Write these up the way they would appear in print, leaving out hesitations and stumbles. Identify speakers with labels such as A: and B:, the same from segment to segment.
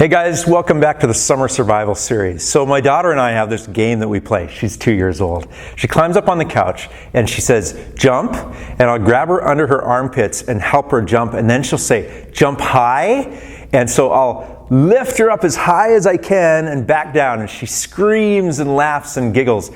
A: Hey guys, welcome back to the Summer Survival Series. So my daughter and I have this game that we play. She's 2 years old. She climbs up on the couch and she says, jump, and I'll grab her under her armpits and help her jump, and then she'll say, jump high, and so I'll lift her up as high as I can and back down, and she screams and laughs and giggles.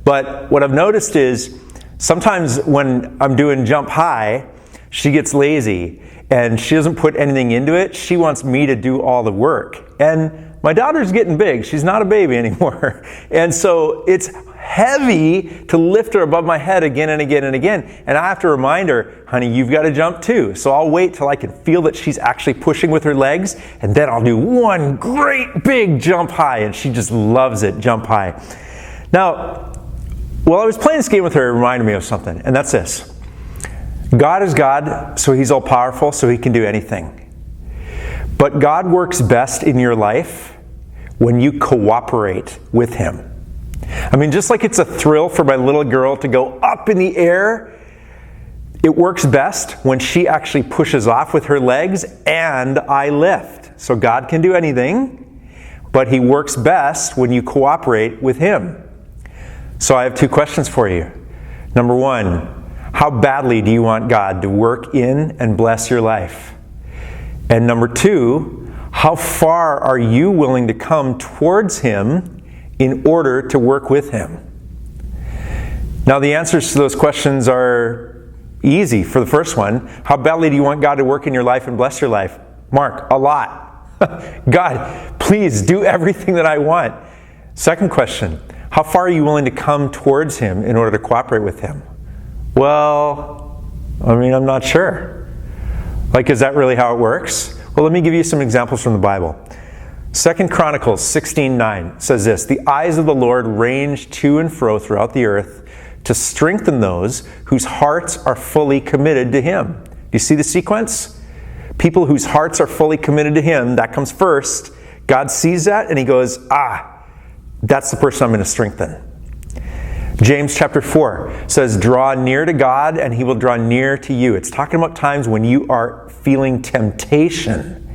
A: But what I've noticed is sometimes when I'm doing jump high, she gets lazy and she doesn't put anything into it. She wants me to do all the work. And my daughter's getting big. She's not a baby anymore. And so it's heavy to lift her above my head again and again and again. And I have to remind her, honey, you've got to jump too. So I'll wait till I can feel that she's actually pushing with her legs, and then I'll do one great big jump high, and she just loves it, jump high. Now, while I was playing this game with her, it reminded me of something, and that's this. God is God, so He's all-powerful, so He can do anything. But God works best in your life when you cooperate with Him. I mean, just like it's a thrill for my little girl to go up in the air, it works best when she actually pushes off with her legs and I lift. So God can do anything, but He works best when you cooperate with Him. So I have two questions for you. Number one, how badly do you want God to work in and bless your life? And number two, how far are you willing to come towards Him in order to work with Him? Now, the answers to those questions are easy. For the first one, how badly do you want God to work in your life and bless your life? Mark, a lot. God, please do everything that I want. Second question, how far are you willing to come towards Him in order to cooperate with Him? Well, I'm not sure. Is that really how it works? Well, let me give you some examples from the Bible. 2 Chronicles 16:9 says this, the eyes of the Lord range to and fro throughout the earth to strengthen those whose hearts are fully committed to Him. Do you see the sequence? People whose hearts are fully committed to Him, that comes first. God sees that and He goes, that's the person I'm going to strengthen. James chapter 4 says, draw near to God and He will draw near to you. It's talking about times when you are feeling temptation.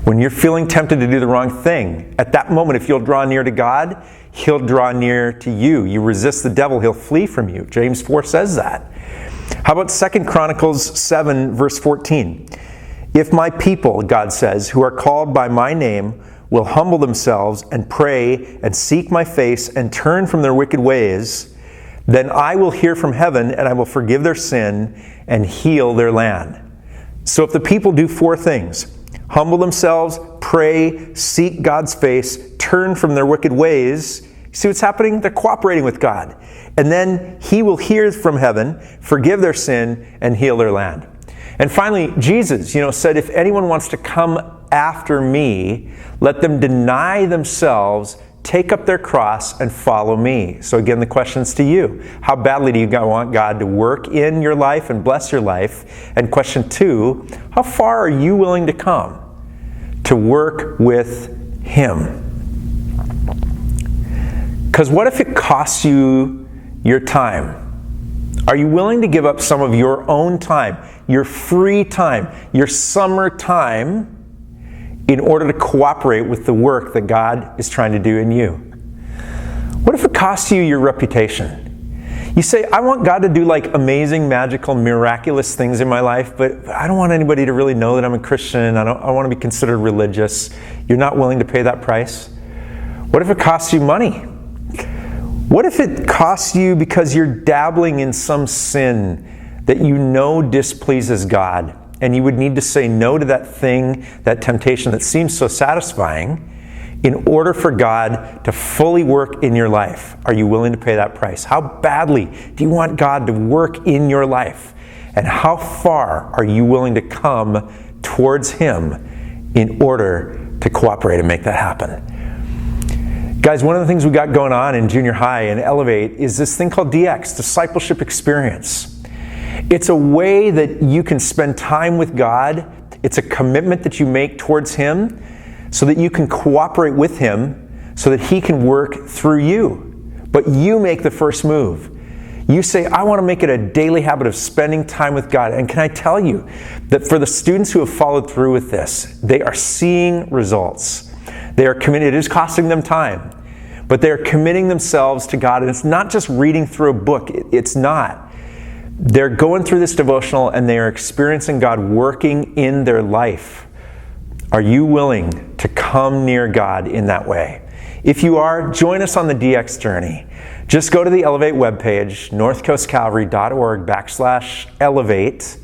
A: When you're feeling tempted to do the wrong thing. At that moment, if you'll draw near to God, He'll draw near to you. You resist the devil, he'll flee from you. James 4 says that. How about 2 Chronicles 7 verse 14? If my people, God says, who are called by my name, will humble themselves and pray and seek my face and turn from their wicked ways, then I will hear from heaven and I will forgive their sin and heal their land. So if the people do four things, humble themselves, pray, seek God's face, turn from their wicked ways, see what's happening? They're cooperating with God. And then He will hear from heaven, forgive their sin, and heal their land. And finally, Jesus, said, if anyone wants to come after me, let them deny themselves, take up their cross, and follow me. So again, the question's to you. How badly do you want God to work in your life and bless your life? And question two, how far are you willing to come to work with Him? Because what if it costs you your time? Are you willing to give up some of your own time, your free time, your summer time, in order to cooperate with the work that God is trying to do in you? What if it costs you your reputation? You say, I want God to do amazing, magical, miraculous things in my life, but I don't want anybody to really know that I'm a Christian. I want to be considered religious. You're not willing to pay that price? What if it costs you money? What if it costs you because you're dabbling in some sin that you know displeases God? And you would need to say no to that thing, that temptation that seems so satisfying, in order for God to fully work in your life. Are you willing to pay that price? How badly do you want God to work in your life? And how far are you willing to come towards Him in order to cooperate and make that happen? Guys, one of the things we got going on in junior high and Elevate is this thing called DX, Discipleship Experience. It's a way that you can spend time with God. It's a commitment that you make towards Him so that you can cooperate with Him so that He can work through you. But you make the first move. You say, I want to make it a daily habit of spending time with God. And can I tell you that for the students who have followed through with this, they are seeing results. They are committed. It is costing them time, but they are committing themselves to God. And it's not just reading through a book. It's not. They're going through this devotional and they are experiencing God working in their life. Are you willing to come near God in that way? If you are, join us on the DX journey. Just go to the Elevate webpage, northcoastcalvary.org/elevate,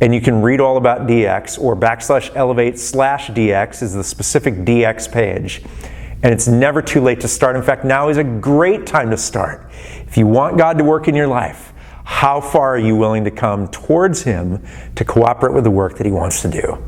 A: and you can read all about DX, or /elevate/DX is the specific DX page. And it's never too late to start. In fact, now is a great time to start. If you want God to work in your life, how far are you willing to come towards Him to cooperate with the work that He wants to do?